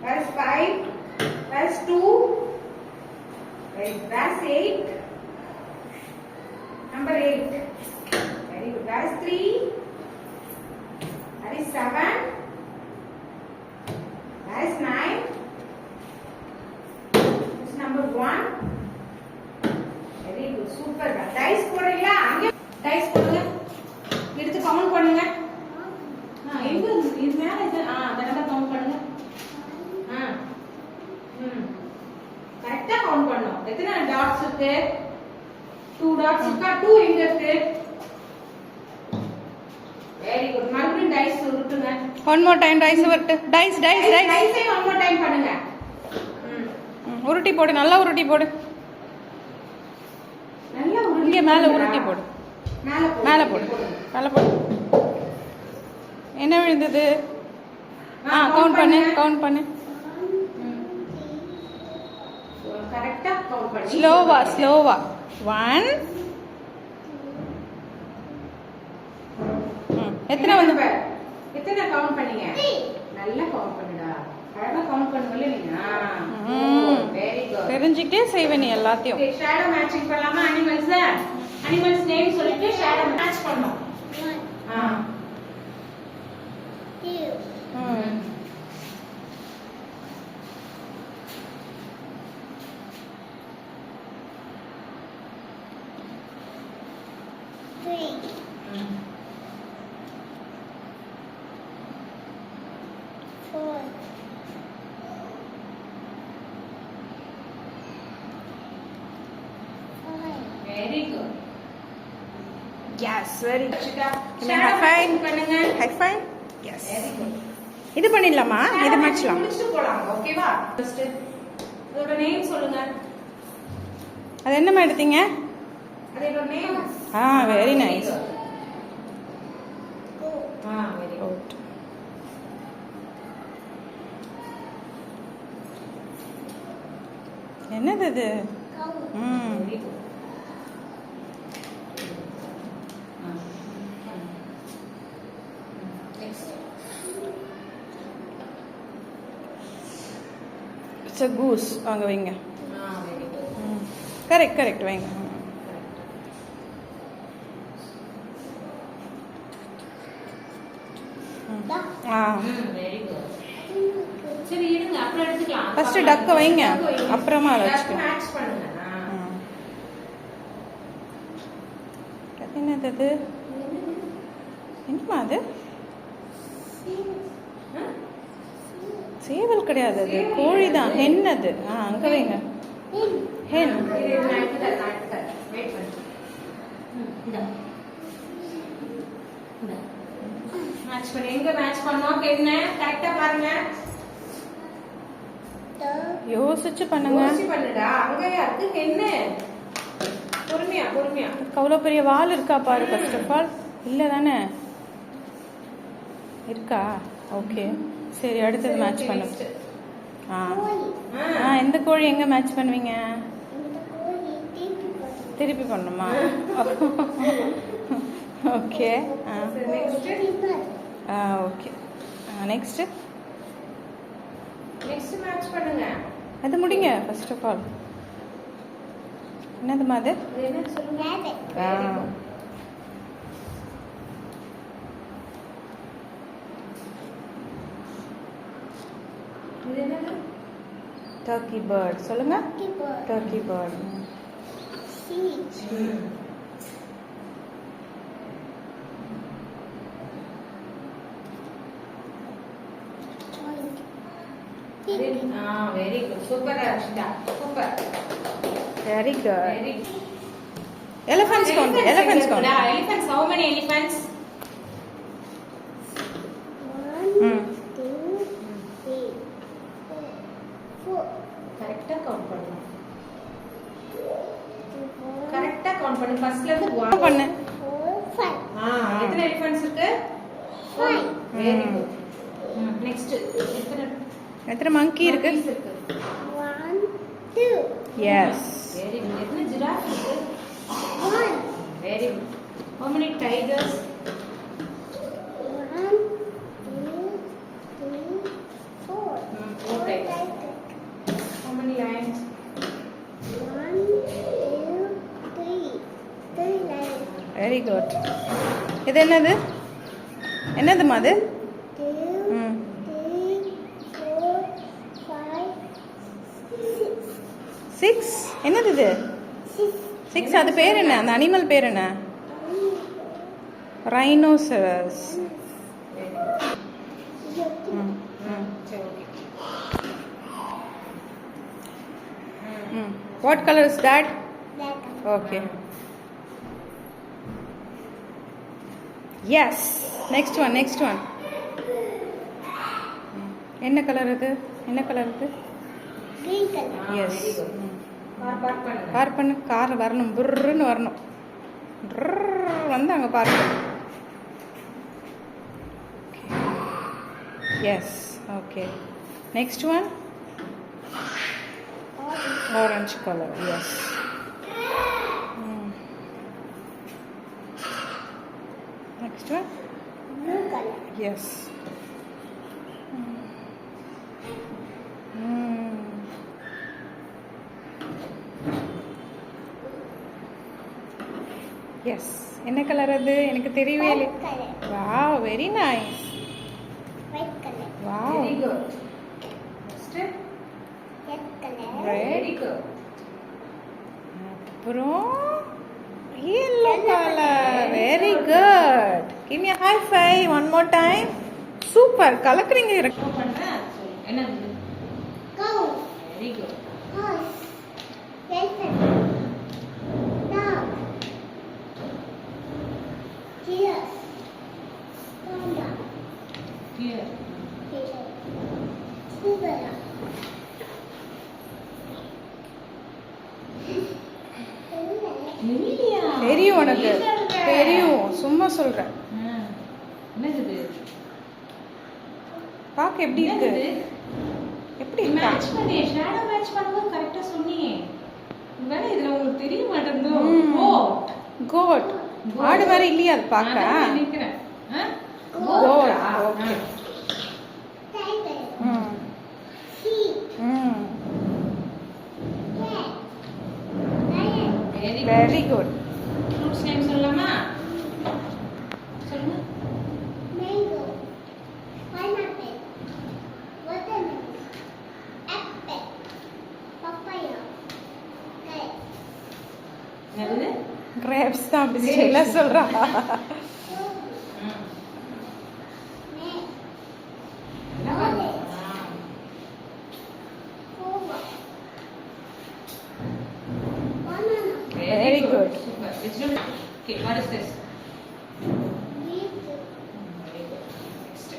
Where's 5? Where's 2? Where's 8? Number 8. Very good. Where's 3? That is 7. Where's 9? This number 1. Very good. Super. Dice போடுறீங்களா? அங்க dice போடுங்க. எடுத்து count பண்ணுங்க. எங்க இது மேல இது அதனால கவுண்ட் பண்ணுங்க. கரெக்ட்டா கவுண்ட் பண்ணனும். எத்தனை டாட்ஸ் இருக்கு? 2 டாட்ஸ் இருக்கா? 2 எங்க இருக்கு? Very good. மறுபடியும் டைஸ் உருட்டுங்க. one more time டைஸ் உருட்டு. டைஸ் one more time பண்ணுங்க. உருட்டி போடு. நல்லா உருட்டி போடு. நல்லா உருட்டி. இங்க மேல உருட்டி போடு. மேல போடு. என்ன விழுந்தது? கவுண்ட் பண்ணு. கரெக்ட்டா கவுண்ட் பண்ணு. ஸ்லோவா 1 எத்தனை வந்து எத்தனை கவுண்ட் பண்ணீங்க? நல்லா கவுண்ட் பண்ணுடா. கரெக்ட்டா கவுண்ட் பண்ணுவல நீங்க. Very good. தெரிஞ்சிட்டே செய்வே நீ எல்லாத்தையும். ஓகே, ஷேடோ மேட்சிங் பண்ணலாமா? அனிமல்ஸ் நேம் சொல்லிட்டு ஷேடோ மேட்ச் பண்ணனும். 1 2 3 4 Very good. Yes, very good. High five பண்ணுங்க. High five. Yes. Very good. இது பண்ணிடலாமா? இது மேட்ச்லாம். முடிச்சிட்டு போலாம். ஓகேவா? ஃபர்ஸ்ட் அதோட நேம் சொல்லுங்க. அது என்னமா எடுத்தீங்க? அதோட name. Very nice. Very good. என்னது இது? Very good. It's a goose. அங்க வைங்க. Very good. கரெக்ட் வைங்க. Very good. சரி இருங்க, அப்புறம் எடுத்துக்கலாம். ஃபர்ஸ்ட் டக்க வைங்க, அப்புறமா வச்சுக்கலாம். மேட்ச் பண்ணுங்க. என்னது அது? என்னமா அது? சேவல் கிடையாது, அது கோழி தான். ஹென் அது. அங்க வைங்க. ஹென். மேட்ச் பண்ணி எங்க மேட்ச் பண்ணோம்? என்ன கரெக்ட்டா பாருங்க. யோசிச்சு பண்ணுங்க. பண்ணுடா. அங்கயா இருக்கு என்ன? பொறுமையா. அவ்வளோ பெரிய வால் இருக்கா பாரு. ஃபர்ஸ்ட் ஆஃப் ஆல் இல்ல தானே இருக்கா? ஓகே சரி, அடுத்தது மேட்ச் பண்ணுங்க. இந்த கோழி எங்க மேட்ச் பண்ணுவீங்க? திருப்பி பண்ணணுமா? Okay okay. நெக்ஸ்ட் மேட்ச் பண்ணுங்க. அது முடிங்க ஃபர்ஸ்ட் ஆஃப் ஆல். என்னதுமா அது? என்ன சொல்லுங்க? இது என்னது? Turkey bird. சொல்லுங்க. Turkey bird. Very good. Super Arshitha. Super. Very good. Elephants count. Elephants. How many elephants? 1 2 3 4 கரெக்ட்டா கவுண்ட் பண்ணணும். கரெக்ட்டா கவுண்ட் பண்ணு. ஃபர்ஸ்ட்ல இருந்து 1 பண்ணு. 4 5 எத்தனை elephants இருக்கு? 5. Very good. நெக்ஸ்ட் எத்தனை monkey இருக்கு? 1 2 Yes. Very good. எத்தனை giraffe இருக்கு? 1 very good. How many tigers? 1 2 3 4 4 tigers. Very good. இது என்னது? என்னதுமா அது? 2, ம் 3, 4, 5, 6. 6. என்னது இது? 6. அது பேர் என்ன? அந்த அனிமல் பேர் என்ன? ரைனோசரஸ். ம் ம் சரி ஓகே. ம். What color is that? Black. Okay. Yes. Next one. என்ன கலர் இது? என்ன கலர் இது? Green color. எஸ். பார்க் பண்ணுங்க. கார் பண்ணு. கார் வரணும், புர்ருன்னு வரணும். வந்து அங்கே பாருங்க. Yes. Okay. Next one. Orange colour. Yes. Next one. Blue color. Yes. Yes. என்ன கலர் அது? எனக்கு தெரியவே இல்லை. White color. Wow, very nice. White color. Wow. Very good. Next Red color. Very good. அப்புறம் yellow color. Very good. Give me a high five one more time. Super. கலக்குறீங்க. Show பண்றேன். என்னது? Cow. Very good. Horse. Elephant. Dog. Giraffe. Panda. Here. Zebra. Miliya. தெரியும் உனக்கு. தெரியும். சும்மா சொல்றேன். என்னது இது? பாக்க எப்படி இருக்கு? எப்படி இருக்கா? மேட்ச் பண்ணி ஷேடோ மேட்ச் பண்ணும்போது கரெக்ட்டா சொன்னியே. வேற இதுல உங்களுக்கு தெரிய மாட்டேங்குதோ. ம். ஓ கோட். ஆடு மாதிரி இல்லையா அது பார்க்க? நான் நினைக்கிறேன். Goat. Okay. Tiger. ம் Sheep. ம் Cat. Lion. Very good. Fruits name சொல்லலாமா? சொல்லுங்க. Mango. Pineapple. Watermelon. Apple. Papaya. Grape. என்னது? கிரேப்ஸ் தான் அப்படி ஸ்டைலா சொல்றா. Very good. Super. Vegetable. Okay, what is this? Very good. Next.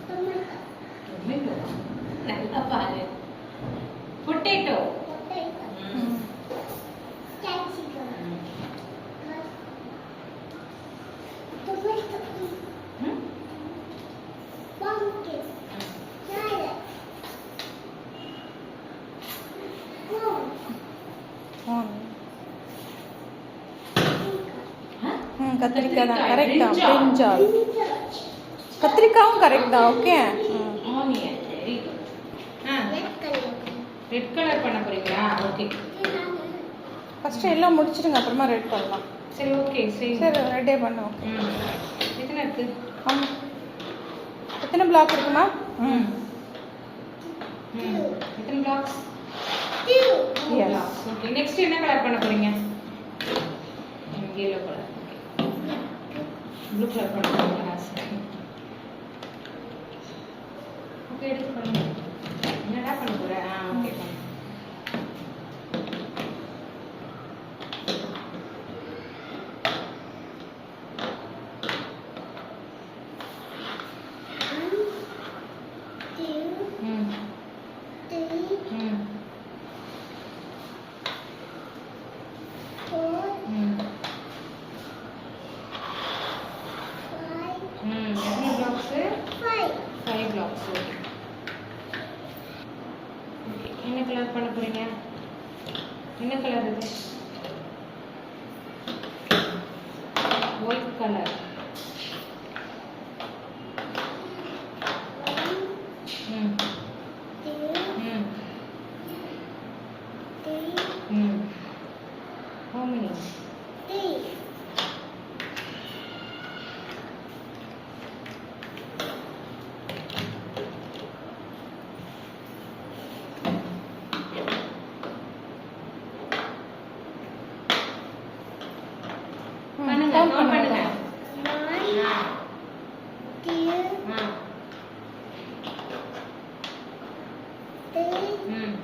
Tomato. நல்லா பாரு. Potato. Hmm? கத்திரிக்காய் தான் கரெக்ட் தான். பிரிஞ்சால். கத்திரிக்காவும் கரெக்ட் தான். Okay. Onion. Very good. Red colour பண்ண போறீங்களா? ஓகே. ஃபர்ஸ்ட் எல்லாம் முடிச்சிடுங்க, அப்புறமா ரெட் பண்ணலாம். சரி ஓகே. சரி. சரி ரெட்டே பண்ணு. ஓகே. எத்தனை இருக்கு? எத்தனை பிளாக் இருக்குமா? எத்தனை blocks? Yes. ஓகே. நெக்ஸ்ட் என்ன கலர் பண்ண போறீங்க? yellow colour. Okay. Blue colour பண்ண போறீங்களா? சரி. ஓகே, எடுத்து பண்ணுங்க. என்னடா பண்ண போற? ஓகே பண்ணு. எத்தனை blocks? 5 blocks. ஓகே. என்ன கலர் பண்ண போறீங்க? என்ன கலர் இது? White colour. How many? ஆ. three, ம்.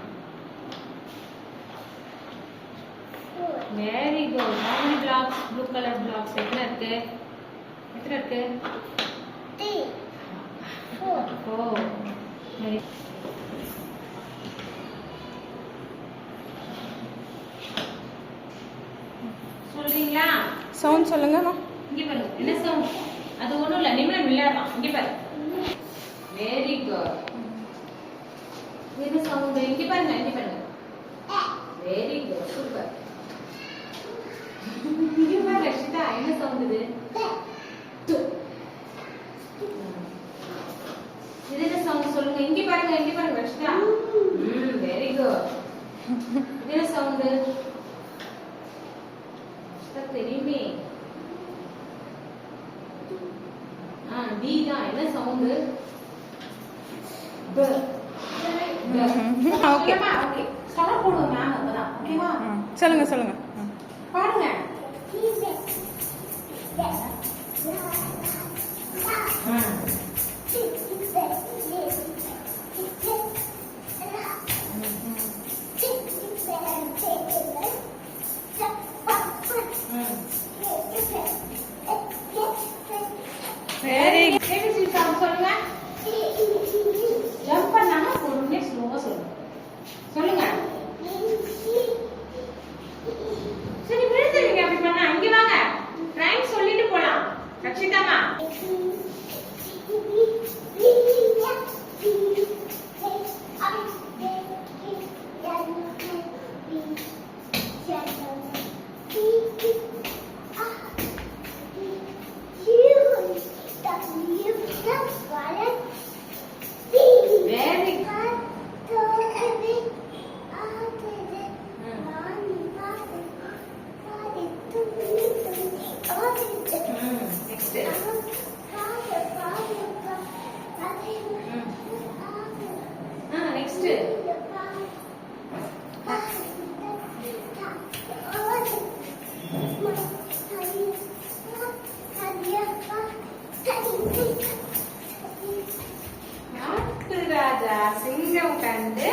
four, very good. how many blocks? blue color blocks எத்தனை இருக்கு? எத்தனை இருக்கு? three, four. ஓ. very சொல்றீங்களா? சவுண்ட் சொல்லுங்கம்மா. இங்க பாருங்க. என்ன சவுண்ட்? அது ஒண்ணும் இல்ல. நிமிடம் விளையாடலாம். இங்க பாரு. Very good. என்ன சவுண்ட்? இங்க பாருங்க. இங்க பாருங்க. Very good. சூப்பர். இங்க பாரு ரஷிதா. என்ன சவுண்ட் இது? து. இது என்ன சவுண்ட் சொல்லுங்க. இங்க பாருங்க. இங்க பாருங்க ரஷிதா. Very good. இது என்ன சவுண்ட்? தெரியுமே. டி தான். என்ன சவுண்ட்? ப. ஓகே. ஓகே. ஸ்டார்ட் பண்ணுவோம் மேம் அப்பதான். ஓகேவா? சொல்லுங்க சொல்லுங்க. பாடுங்க. வெரி ஏபிசி சவுண்ட் சொல்லுங்க. ஜம்ப் பண்ணாம பொறுமையா ஸ்லோவா சொல்லுங்க. சொல்லுங்க. சரி விழுந்துருவீங்க அப்படி பண்ணா. இங்க வாங்க. ரைம் சொல்லிட்டு போலாம். ரக்ஷிதாமா. Very next. நெக்ஸ்ட். ராஜா சிங்கம் கண்டு